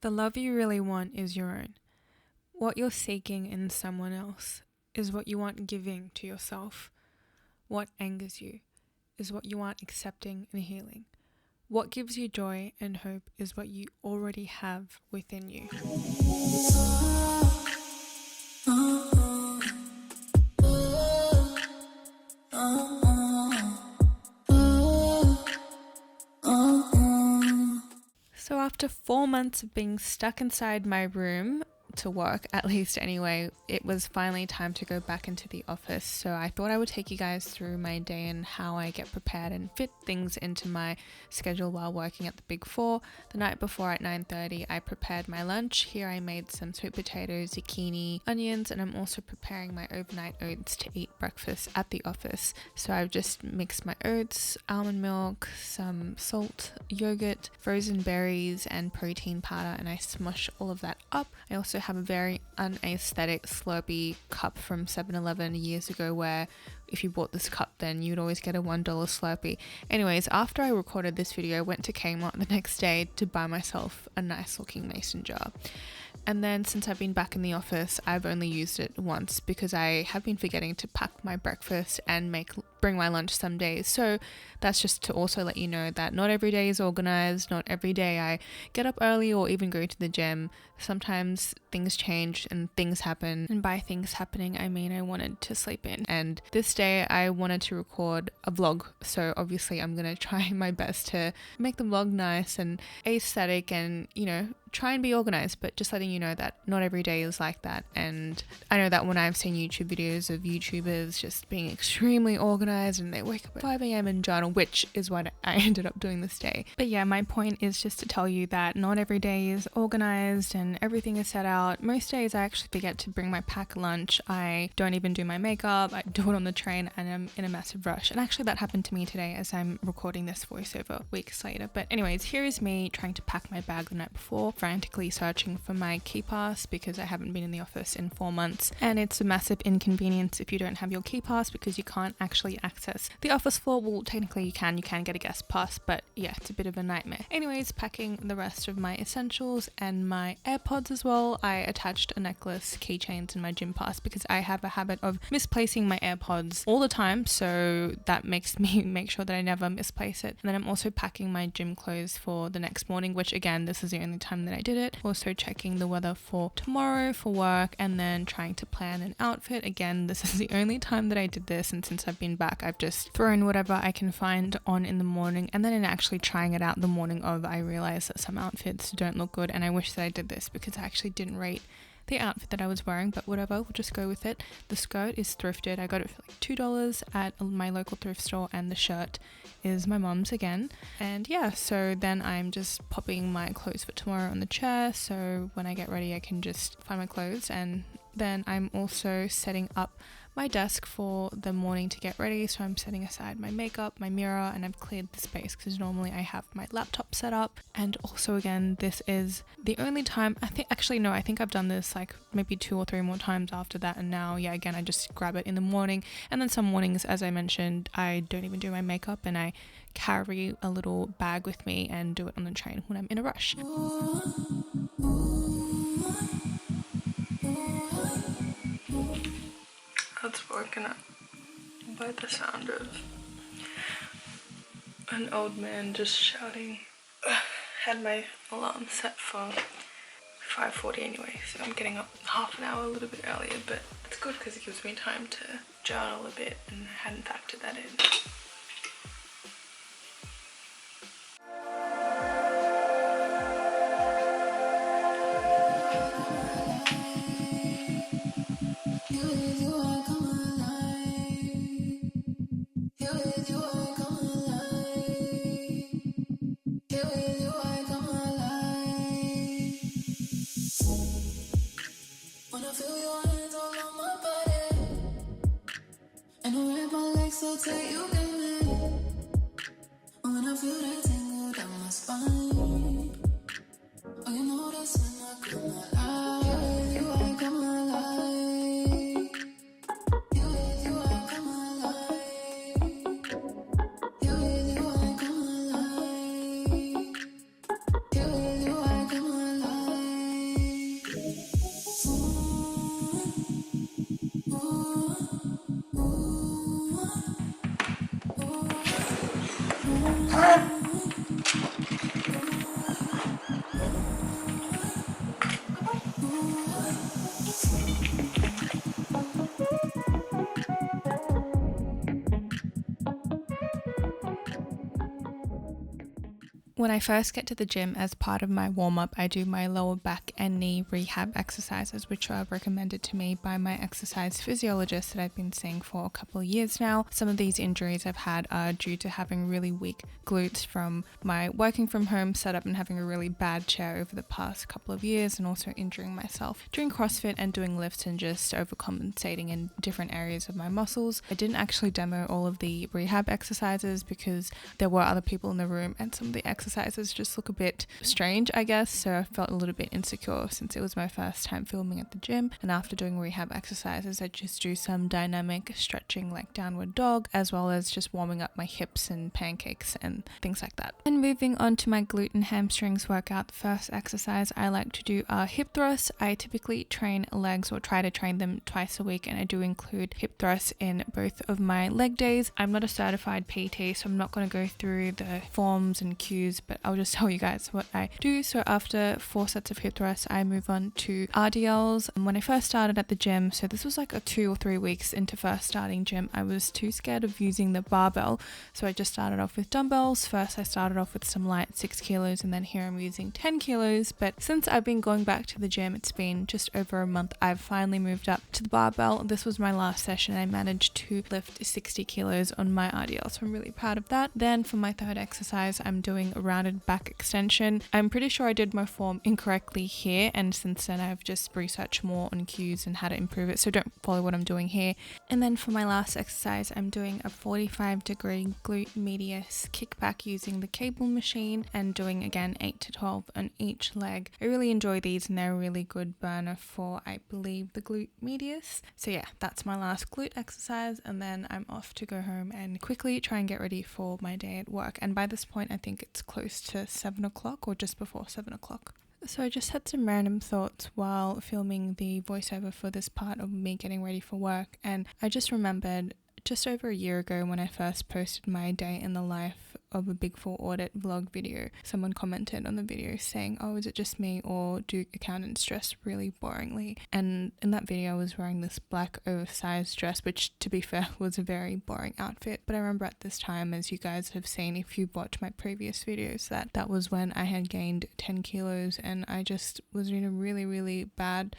The love you really want is your own. What you're seeking in someone else is what you want giving to yourself. What angers you is what you want accepting and healing. What gives you joy and hope is what you already have within you. So after 4 months of being stuck inside my room to work, at least anyway, it was finally time to go back into the office. So I thought I would take you guys through my day and how I get prepared and fit things into my schedule while working at the Big Four. The night before at 9:30, I prepared my lunch. Here I made some sweet potatoes, zucchini, onions, and I'm also preparing my overnight oats to eat breakfast at the office. So I've just mixed my oats, almond milk, some salt, yogurt, frozen berries, and protein powder, and I smush all of that up. I also have a very unaesthetic Slurpee cup from 7-Eleven years ago where if you bought this cup then you'd always get a $1 Slurpee. Anyways, after I recorded this video, I went to Kmart the next day to buy myself a nice looking mason jar. And then since I've been back in the office, I've only used it once because I have been forgetting to pack my breakfast and bring my lunch some days. So that's just to also let you know that not every day is organized, not every day I get up early or even go to the gym. Sometimes things change and things happen. And by things happening, I mean I wanted to sleep in. And this day I wanted to record a vlog. So obviously I'm going to try my best to make the vlog nice and aesthetic and, you know, try and be organized, but just letting you know that not every day is like that. And I know that when I've seen YouTube videos of YouTubers just being extremely organized and they wake up at 5 a.m. and journal, which is what I ended up doing this day. But yeah, my point is just to tell you that not every day is organized and everything is set out. Most days I actually forget to bring my packed lunch. I don't even do my makeup. I do it on the train and I'm in a massive rush. And actually that happened to me today as I'm recording this voiceover weeks later. But anyways, here is me trying to pack my bag the night before, frantically searching for my key pass because I haven't been in the office in 4 months, and it's a massive inconvenience if you don't have your key pass because you can't actually access the office floor. Well, technically you can get a guest pass, but yeah, it's a bit of a nightmare. Anyways, packing the rest of my essentials and my AirPods as well. I attached a necklace, keychains, and my gym pass because I have a habit of misplacing my AirPods all the time, so that makes me make sure that I never misplace it. And then I'm also packing my gym clothes for the next morning, which again, this is the only time that I did it. Also checking the weather for tomorrow for work and then trying to plan an outfit. Again, this is the only time that I did this, and since I've been back, I've just thrown whatever I can find on in the morning, and then in actually trying it out the morning of, I realized that some outfits don't look good, and I wish that I did this because I actually didn't rate the outfit that I was wearing, but whatever, we'll just go with it. The skirt is thrifted. I got it for like $2 at my local thrift store, and the shirt is my mom's again. And yeah, so then I'm just popping my clothes for tomorrow on the chair, so when I get ready I can just find my clothes. And then I'm also setting up my desk for the morning to get ready, so I'm setting aside my makeup, my mirror, and I've cleared the space because normally I have my laptop set up. And also again, this is the only time, I think I've done this like maybe 2 or 3 more times after that, and now yeah, again I just grab it in the morning. And then some mornings, as I mentioned, I don't even do my makeup and I carry a little bag with me and do it on the train when I'm in a rush. I was woken up by the sound of an old man just shouting. Had my alarm set for 5:40 anyway, so I'm getting up half an hour a little bit earlier, but it's good because it gives me time to journal a bit, and I hadn't factored that in. So tight you get me when I feel that tingle down my spine. Oh, you know that's when I come alive. You I come alive. You I come alive. You I come alive. You I come alive. When I first get to the gym, as part of my warm-up, I do my lower back and knee rehab exercises, which are recommended to me by my exercise physiologist that I've been seeing for a couple of years now. Some of these injuries I've had are due to having really weak glutes from my working from home setup and having a really bad chair over the past couple of years, and also injuring myself doing CrossFit and doing lifts and just overcompensating in different areas of my muscles. I didn't actually demo all of the rehab exercises because there were other people in the room, and some of the exercises just look a bit strange, I guess, so I felt a little bit insecure since it was my first time filming at the gym. And after doing rehab exercises, I just do some dynamic stretching like downward dog, as well as just warming up my hips and pancakes and things like that. And moving on to my glute and hamstrings workout, the first exercise I like to do are hip thrusts. I typically train legs, or try to train them twice a week, and I do include hip thrusts in both of my leg days. I'm not a certified PT, so I'm not going to go through the forms and cues, but I'll just tell you guys what I do. So after 4 sets of hip thrusts, I move on to RDLs. When I first started at the gym, so this was like 2 or 3 weeks into first starting gym, I was too scared of using the barbell, so I just started off with dumbbells. First I started off with some light 6 kilos, and then here I'm using 10 kilos, but since I've been going back to the gym, it's been just over a month, I've finally moved up to the barbell. This was my last session. I managed to lift 60 kilos on my RDL, so I'm really proud of that. Then for my third exercise, I'm doing a rounded back extension. I'm pretty sure I did my form incorrectly here, and since then I've just researched more on cues and how to improve it, so don't follow what I'm doing here. And then for my last exercise, I'm doing a 45-degree glute medius kickback using the cable machine, and doing again 8 to 12 on each leg. I really enjoy these, and they're a really good burner for, I believe, the glute medius. So yeah, that's my last glute exercise, and then I'm off to go home and quickly try and get ready for my day at work. And by this point I think it's close to 7 o'clock or just before 7 o'clock. So I just had some random thoughts while filming the voiceover for this part of me getting ready for work, and I just remembered just over a year ago when I first posted my day in the life of a Big Four audit vlog video, someone commented on the video saying, "Oh, is it just me, or do accountants dress really boringly?" And in that video I was wearing this black oversized dress, which to be fair was a very boring outfit. But I remember at this time, as you guys have seen if you've watched my previous videos, that was when I had gained 10 kilos, and I just was in a really bad,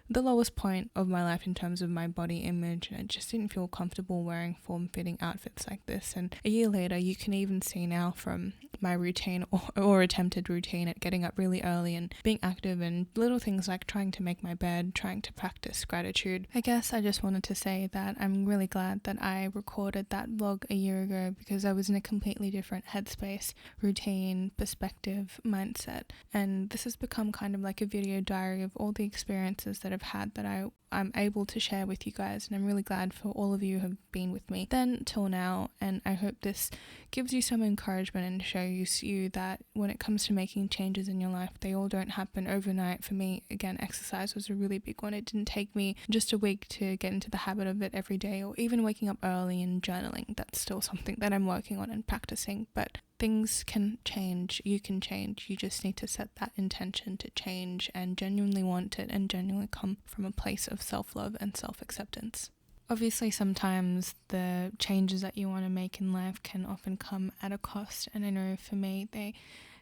the lowest point of my life in terms of my body image, and I just didn't feel comfortable wearing form-fitting outfits like this. And a year later, you can even see now from my routine or attempted routine at getting up really early and being active, and little things like trying to make my bed, trying to practice gratitude. I guess I just wanted to say that I'm really glad that I recorded that vlog a year ago, because I was in a completely different headspace, routine, perspective, mindset, and this has become kind of like a video diary of all the experiences that I've had that I'm able to share with you guys, and I'm really glad for all of you who have been with me then till now. And I hope this gives you some encouragement and shows you that when it comes to making changes in your life, they all don't happen overnight. For me, again, exercise was a really big one. It didn't take me just a week to get into the habit of it every day, or even waking up early and journaling. That's still something that I'm working on and practicing, but things can change. You can change. You just need to set that intention to change and genuinely want it, and genuinely come from a place of self-love and self-acceptance. Obviously, sometimes the changes that you want to make in life can often come at a cost, and I know for me they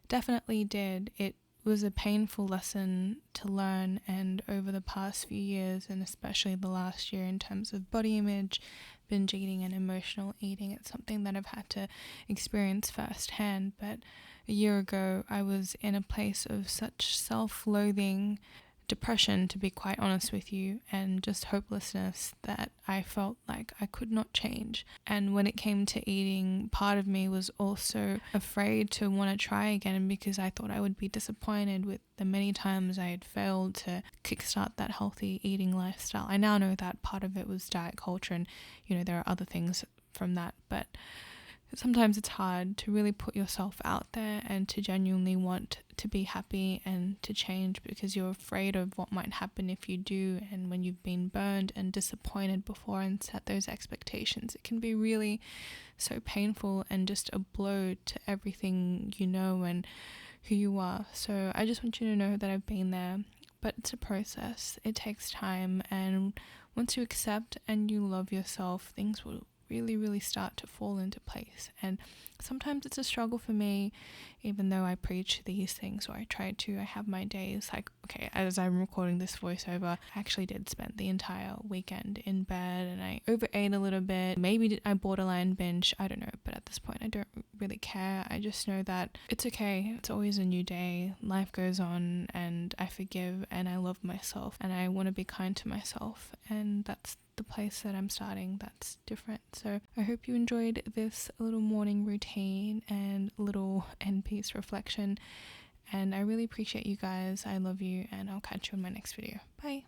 definitely did. It was a painful lesson to learn, and over the past few years, and especially the last year, in terms of body image, binge eating and emotional eating, it's something that I've had to experience firsthand. But a year ago I was in a place of such self-loathing, depression, to be quite honest with you, and just hopelessness, that I felt like I could not change. And when it came to eating, part of me was also afraid to want to try again, because I thought I would be disappointed with the many times I had failed to kickstart that healthy eating lifestyle. I now know that part of it was diet culture, and there are other things from that, but sometimes it's hard to really put yourself out there and to genuinely want to be happy and to change, because you're afraid of what might happen if you do. And when you've been burned and disappointed before and set those expectations, it can be really so painful and just a blow to everything you know and who you are. So I just want you to know that I've been there, but it's a process. It takes time, and once you accept and you love yourself, things will really start to fall into place. And sometimes it's a struggle for me, even though I preach these things, or I try to. I have my days, like, okay, as I'm recording this voiceover, I actually did spend the entire weekend in bed, and I overate a little bit. Maybe I borderline binge, I don't know, but at this point I don't really care. I just know that it's okay. It's always a new day. Life goes on, and I forgive, and I love myself, and I want to be kind to myself, and that's the place that I'm starting that's different. So I hope you enjoyed this little morning routine and little end piece reflection, and I really appreciate you guys. I love you, and I'll catch you in my next video. Bye.